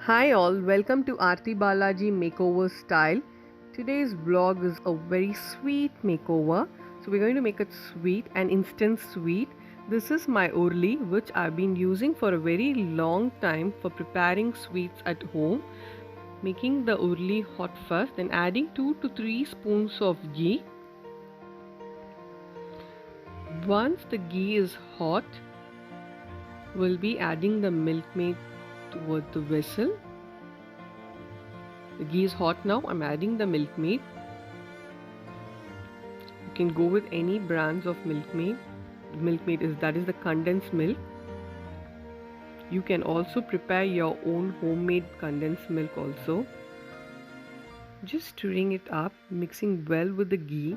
Hi all, welcome to Arthi Balaji Makeover style. Today's vlog is a very sweet makeover. So we're going to make it sweet and instant sweet. This is my urli which I've been using for a very long time for preparing sweets at home. Making the urli hot first, then adding 2 to 3 spoons of ghee. Once the ghee is hot, we'll be adding the milkmaid toward the vessel. The ghee is hot now. I'm adding the milkmaid. You can go with any brands of milkmaid. Milkmaid is the condensed milk. You can also prepare your own homemade condensed milk also. Just stirring it up, mixing well with the ghee.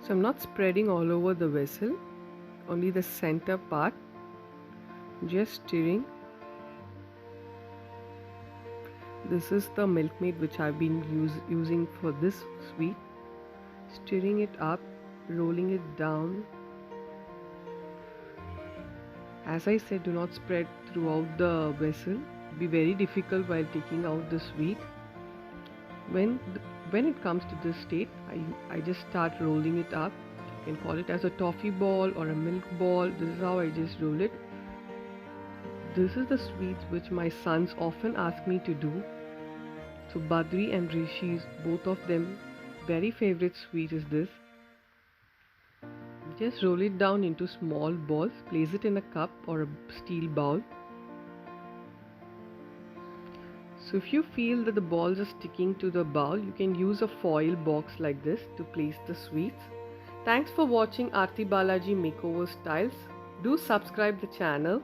So I'm not spreading all over the vessel, only the center part. Just stirring. This is the milkmaid which I've been using for this sweet. Stirring it up, rolling it down. As I said, do not spread throughout the vessel. It will be very difficult while taking out the sweet. When it comes to this state, I just start rolling it up. You can call it as a toffee ball or a milk ball. This is how I just roll it. This is the sweets which my sons often ask me to do. So Badri and Rishi's, both of them, very favorite sweet is this. Just roll it down into small balls, place it in a cup or a steel bowl. So if you feel that the balls are sticking to the bowl, you can use a foil box like this to place the sweets. Thanks for watching Arthi Balaji Makeover Styles. Do subscribe the channel.